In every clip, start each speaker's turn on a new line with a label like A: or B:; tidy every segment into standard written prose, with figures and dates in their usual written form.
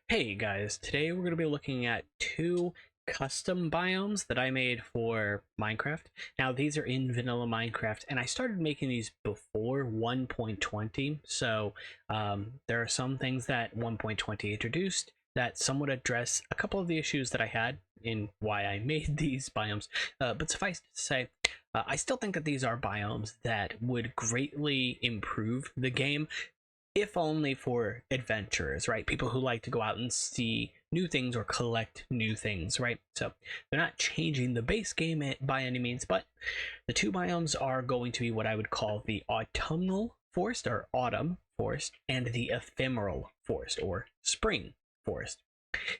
A: Hey guys, today we're going to be looking at two custom biomes that I made for Minecraft. Now these are in vanilla Minecraft and I started making these before 1.20, so there are some things that 1.20 introduced that somewhat address a couple of the issues that I had in why I made these biomes, but suffice to say, I still think that these are biomes that would greatly improve the game, if only for adventurers, right? People who like to go out and see new things or collect new things, right? So they're not changing the base game by any means, but the two biomes are going to be what I would call the autumnal forest or autumn forest and the ephemeral forest or spring forest.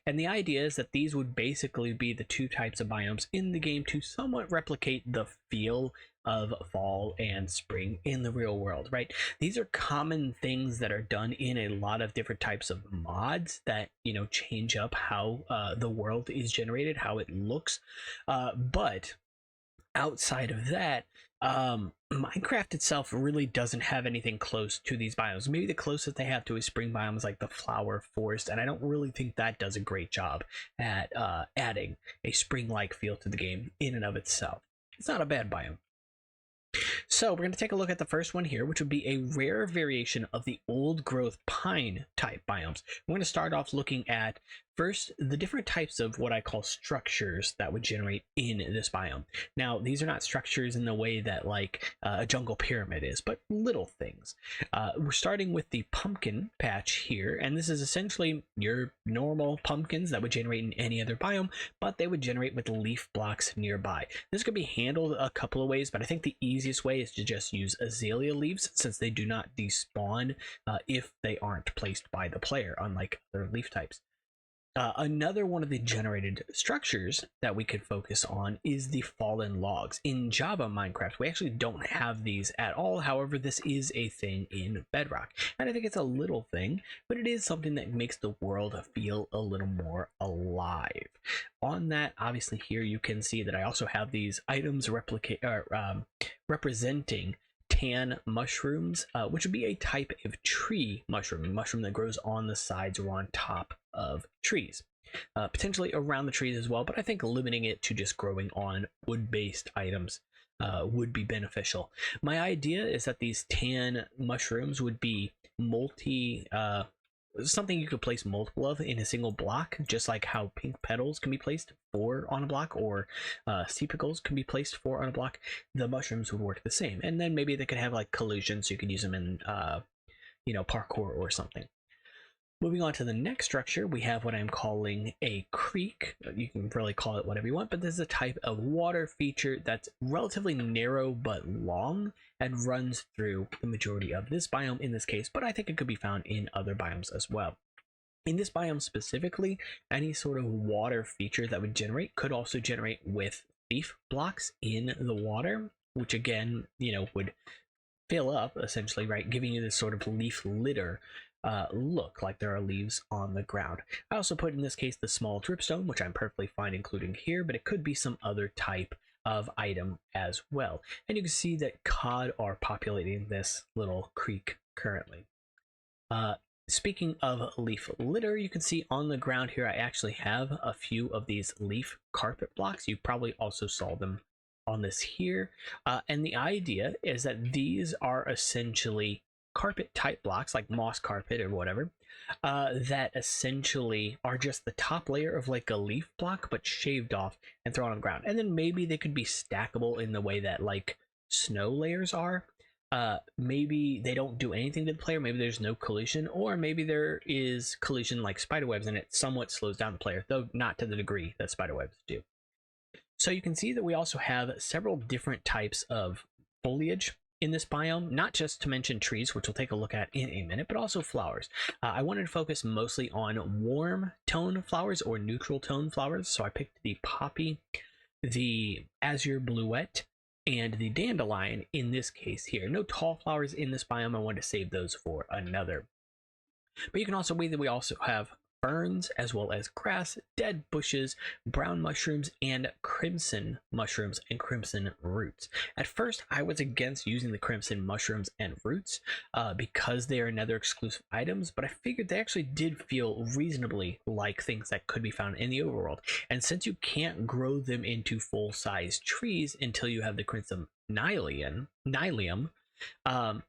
A: And the idea is that these would basically be the two types of biomes in the game to somewhat replicate the feel of fall and spring in the real world, right? These are common things that are done in a lot of different types of mods that, change up how the world is generated, how it looks. But outside of that, Minecraft itself really doesn't have anything close to these biomes. Maybe the closest they have to a spring biome is like the flower forest, and I don't really think that does a great job at adding a spring-like feel to the game in and of itself. It's not a bad biome. So we're going to take a look at the first one here, which would be a rare variation of the old growth pine type biomes. We're going to start off looking at first the different types of what I call structures that would generate in this biome. Now, these are not structures in the way that like a jungle pyramid is, but little things. We're starting with the pumpkin patch here, and this is essentially your normal pumpkins that would generate in any other biome, but they would generate with leaf blocks nearby. This could be handled a couple of ways, but I think the easiest way is to just use azalea leaves, since they do not despawn if they aren't placed by the player, unlike other leaf types. Another one of the generated structures that we could focus on is the fallen logs. In Java Minecraft, we actually don't have these at all. However, this is a thing in Bedrock. And I think it's a little thing, but it is something that makes the world feel a little more alive. On that, obviously here you can see that I also have these items representing tan mushrooms, which would be a type of tree mushroom, a mushroom that grows on the sides or on top of trees, potentially around the trees as well, but I think limiting it to just growing on wood-based items would be beneficial. My idea is that these tan mushrooms would be something you could place multiple of in a single block, just like how pink petals can be placed 4 on a block, or sea pickles can be placed 4 on a block. The mushrooms would work the same, and then maybe they could have like collision, so you could use them in parkour or something. Moving on to the next structure, we have what I'm calling a creek. You can really call it whatever you want, but this is a type of water feature that's relatively narrow but long and runs through the majority of this biome in this case, but I think it could be found in other biomes as well. In this biome specifically, any sort of water feature that would generate could also generate with leaf blocks in the water, which again, would fill up essentially, right, giving you this sort of leaf litter look, like there are leaves on the ground. I also put in this case the small dripstone, which I'm perfectly fine including here, but it could be some other type of item as well. And you can see that cod are populating this little creek currently. Speaking of leaf litter, you can see on the ground here I actually have a few of these leaf carpet blocks. You probably also saw them on this here, and the idea is that these are essentially carpet type blocks, like moss carpet or whatever, that essentially are just the top layer of like a leaf block but shaved off and thrown on the ground. And then maybe they could be stackable in the way that like snow layers are. Maybe they don't do anything to the player, maybe there's no collision, or maybe there is collision like spiderwebs and it somewhat slows down the player, though not to the degree that spiderwebs do. So you can see that we also have several different types of foliage in this biome, not just to mention trees, which we'll take a look at in a minute, but also flowers. I wanted to focus mostly on warm tone flowers or neutral tone flowers, so I picked the poppy, the azure bluette, and the dandelion in this case here. No tall flowers in this biome, I wanted to save those for another. But you can also see that we also have ferns, as well as grass, dead bushes, brown mushrooms, and crimson mushrooms and crimson roots. At first, I was against using the crimson mushrooms and roots because they are nether exclusive items, but I figured they actually did feel reasonably like things that could be found in the overworld. And since you can't grow them into full-size trees until you have the crimson nylium, um,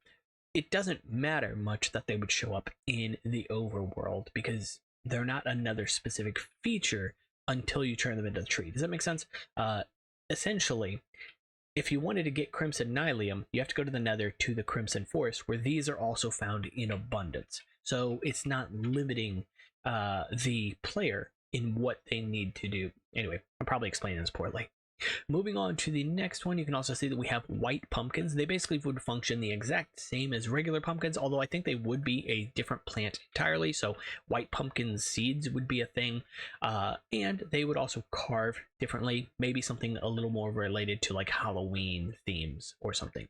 A: it doesn't matter much that they would show up in the overworld because they're not another specific feature until you turn them into the tree. Does that make sense? Essentially, if you wanted to get crimson nylium, you have to go to the nether to the crimson forest, where these are also found in abundance. So it's not limiting the player in what they need to do. Anyway, I'm probably explaining this poorly. Moving on to the next one, you can also see that we have white pumpkins. They basically would function the exact same as regular pumpkins, although I think they would be a different plant entirely. So white pumpkin seeds would be a thing, and they would also carve differently, maybe something a little more related to like Halloween themes or something.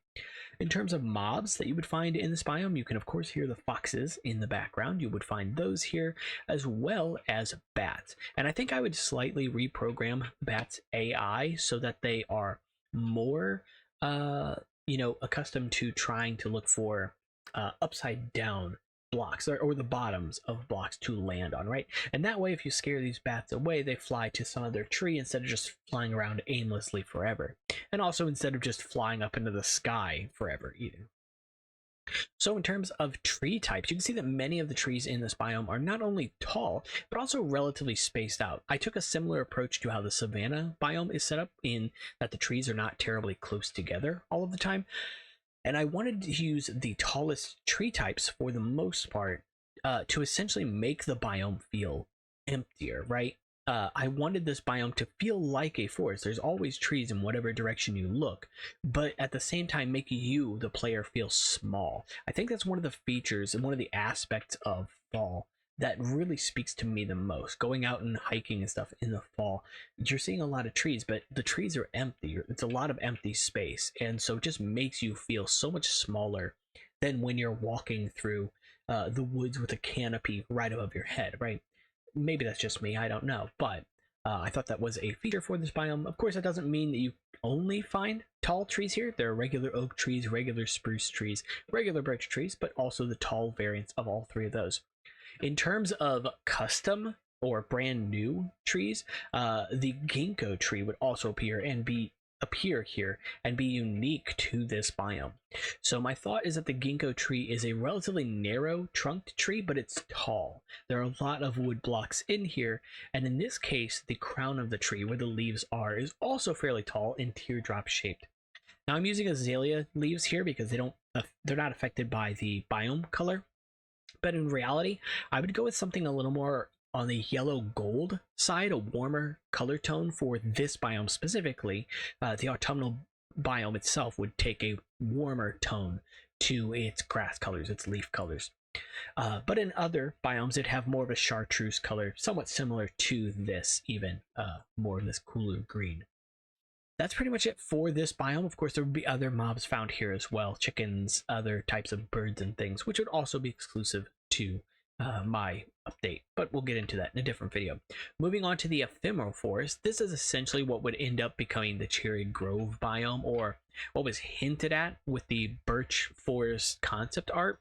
A: In terms of mobs that you would find in this biome, you can of course hear the foxes in the background. You would find those here, as well as bats. And I think I would slightly reprogram bats AI so that they are more accustomed to trying to look for upside down blocks, or the bottoms of blocks to land on, right? And that way, if you scare these bats away, they fly to some other tree instead of just flying around aimlessly forever. And also instead of just flying up into the sky forever either. So in terms of tree types, you can see that many of the trees in this biome are not only tall, but also relatively spaced out. I took a similar approach to how the savanna biome is set up, in that the trees are not terribly close together all of the time. And I wanted to use the tallest tree types for the most part to essentially make the biome feel emptier, right? I wanted this biome to feel like a forest. There's always trees in whatever direction you look, but at the same time make you, the player, feel small. I think that's one of the features and one of the aspects of fall that really speaks to me the most. Going out and hiking and stuff in the fall, you're seeing a lot of trees, but the trees are empty. It's a lot of empty space, and so it just makes you feel so much smaller than when you're walking through the woods with a canopy right above your head, right? Maybe that's just me, I don't know, but I thought that was a feature for this biome. Of course, that doesn't mean that you only find tall trees here. There are regular oak trees, regular spruce trees, regular birch trees, but also the tall variants of all three of those. In terms of custom or brand new trees, the ginkgo tree would also appear here and be unique to this biome. So my thought is that the ginkgo tree is a relatively narrow trunked tree, but it's tall. There are a lot of wood blocks in here, and in this case, the crown of the tree, where the leaves are, is also fairly tall and teardrop shaped. Now I'm using azalea leaves here because they're not affected by the biome color. But in reality, I would go with something a little more on the yellow gold side, a warmer color tone for this biome specifically. The autumnal biome itself would take a warmer tone to its grass colors, its leaf colors. But in other biomes, it'd have more of a chartreuse color, somewhat similar to this, even more of this cooler green. That's pretty much it for this biome. Of course, there would be other mobs found here as well, chickens, other types of birds and things, which would also be exclusive to my update, but we'll get into that in a different video. Moving on to the ephemeral forest, this is essentially what would end up becoming the Cherry Grove biome, or what was hinted at with the birch forest concept art.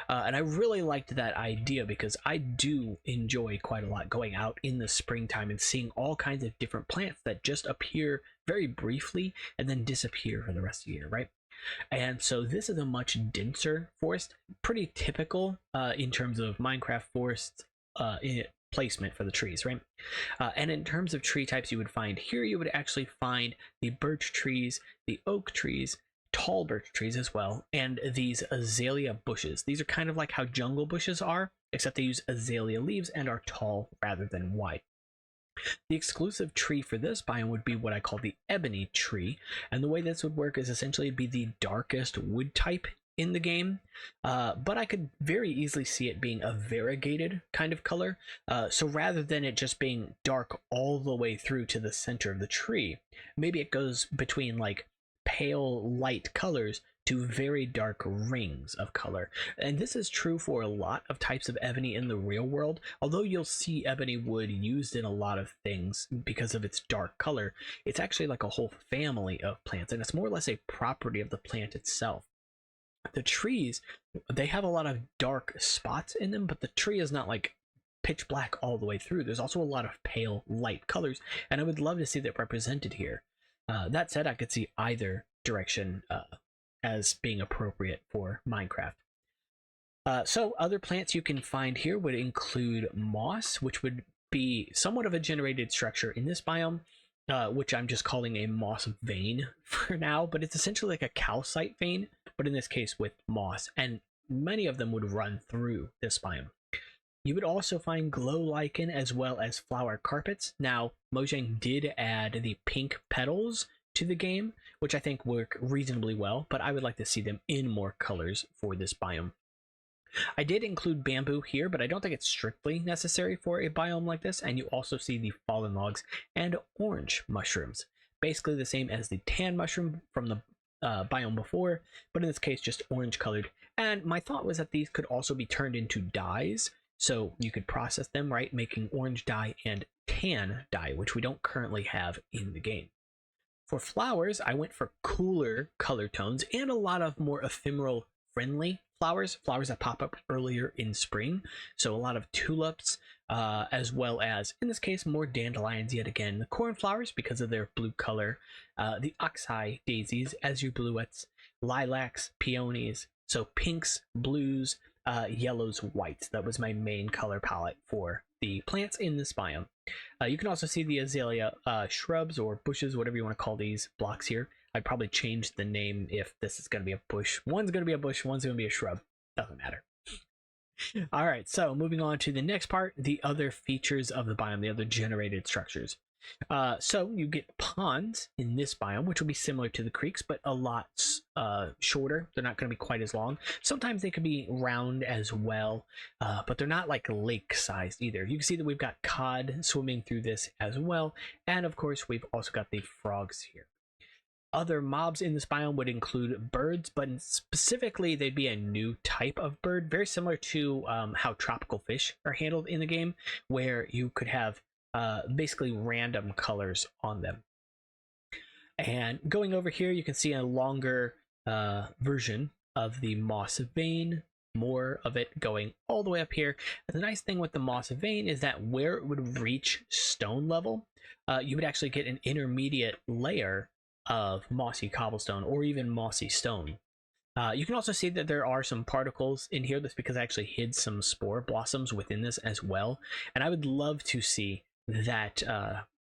A: And I really liked that idea because I do enjoy quite a lot going out in the springtime and seeing all kinds of different plants that just appear very briefly and then disappear for the rest of the year, right? And so this is a much denser forest, pretty typical in terms of Minecraft forests placement for the trees, right? And in terms of tree types you would find here, you would actually find the birch trees, the oak trees, tall birch trees as well, and these azalea bushes. These are kind of like how jungle bushes are, except they use azalea leaves and are tall rather than wide. The exclusive tree for this biome would be what I call the ebony tree, and the way this would work is essentially it'd be the darkest wood type in the game, but I could very easily see it being a variegated kind of color. So rather than it just being dark all the way through to the center of the tree, maybe it goes between like pale light colors to very dark rings of color. And this is true for a lot of types of ebony in the real world. Although you'll see ebony wood used in a lot of things because of its dark color, it's actually like a whole family of plants, and it's more or less a property of the plant itself. The trees, they have a lot of dark spots in them, but the tree is not like pitch black all the way through. There's also a lot of pale light colors, and I would love to see that represented here. That said, I could see either direction as being appropriate for Minecraft. So other plants you can find here would include moss, which would be somewhat of a generated structure in this biome, which I'm just calling a moss vein for now, but it's essentially like a calcite vein, but in this case with moss, and many of them would run through this biome. You would also find glow lichen as well as flower carpets. Now, Mojang did add the pink petals to the game, which I think work reasonably well, but I would like to see them in more colors for this biome. I did include bamboo here, but I don't think it's strictly necessary for a biome like this, and you also see the fallen logs and orange mushrooms. Basically the same as the tan mushroom from the biome before, but in this case just orange colored. And my thought was that these could also be turned into dyes, so you could process them, right, making orange dye and tan dye, which we don't currently have in the game. For flowers, I went for cooler color tones and a lot of more ephemeral friendly flowers that pop up earlier in spring. So a lot of tulips, as well as, in this case, more dandelions yet again. The cornflowers, because of their blue color. The oxeye daisies, azure bluets, lilacs, peonies. So pinks, blues, yellows, whites. That was my main color palette for the plants in this biome. You can also see the azalea shrubs or bushes, whatever you want to call these blocks here. I'd probably change the name if this is going to be a bush. One's going to be a bush, one's going to be a shrub. Doesn't matter. All right, so moving on to the next part, the other features of the biome, the other generated structures. So you get ponds in this biome, which will be similar to the creeks, but a lot shorter. They're not going to be quite as long. Sometimes they could be round as well, but they're not like lake-sized either. You can see that we've got cod swimming through this as well, and of course we've also got the frogs here. Other mobs in this biome would include birds, but specifically they'd be a new type of bird, very similar to how tropical fish are handled in the game, where you could have basically random colors on them. And going over here, you can see a longer version of the moss vein, more of it going all the way up here. And the nice thing with the moss vein is that where it would reach stone level, you would actually get an intermediate layer of mossy cobblestone or even mossy stone. You can also see that there are some particles in here. That's because I actually hid some spore blossoms within this as well, and I would love to see that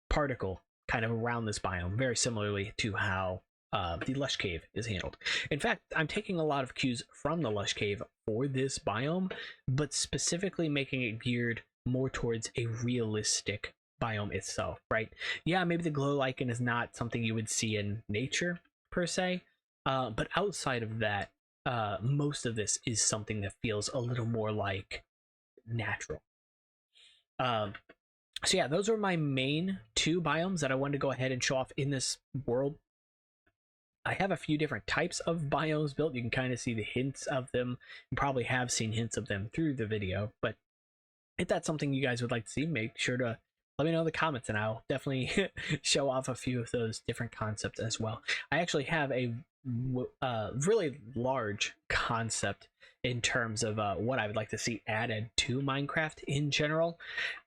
A: particle kind of around this biome, very similarly to how the lush cave is handled. In fact, I'm taking a lot of cues from the lush cave for this biome, but specifically making it geared more towards a realistic biome itself, right? Yeah, maybe the glow lichen is not something you would see in nature per se, but outside of that, most of this is something that feels a little more like natural. So yeah, those are my main two biomes that I wanted to go ahead and show off in this world. I have a few different types of biomes built. You can kind of see the hints of them. You probably have seen hints of them through the video, but if that's something you guys would like to see, make sure to let me know in the comments, and I'll definitely show off a few of those different concepts as well. I actually have a really large concept in terms of what I would like to see added to Minecraft in general,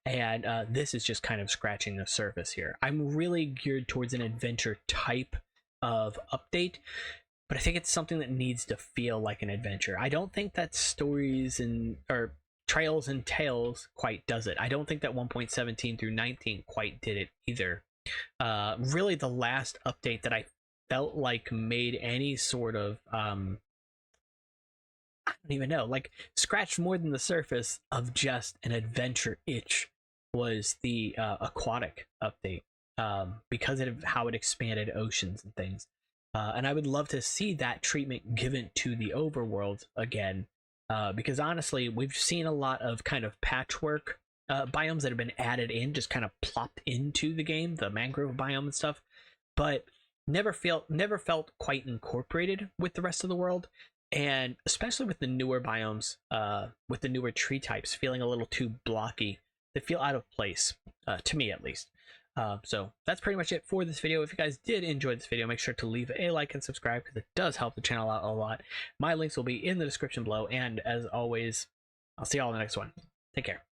A: and this is just kind of scratching the surface here. I'm really geared towards an adventure type of update, but I think it's something that needs to feel like an adventure. I don't think that stories or Trails and Tales quite does it. I don't think that 1.17 through 19 quite did it either. Really, the last update that I felt like made any sort of I don't even know, like scratched more than the surface of just an adventure itch was the aquatic update, because of how it expanded oceans and things. And I would love to see that treatment given to the overworld again. Because honestly, we've seen a lot of kind of patchwork biomes that have been added in, just kind of plopped into the game, the mangrove biome and stuff. But never felt quite incorporated with the rest of the world, and especially with the newer biomes, with the newer tree types feeling a little too blocky. They feel out of place, to me at least. So that's pretty much it for this video. If you guys did enjoy this video, make sure to leave a like and subscribe because it does help the channel out a lot. My links will be in the description below, and as always, I'll see y'all in the next one. Take care.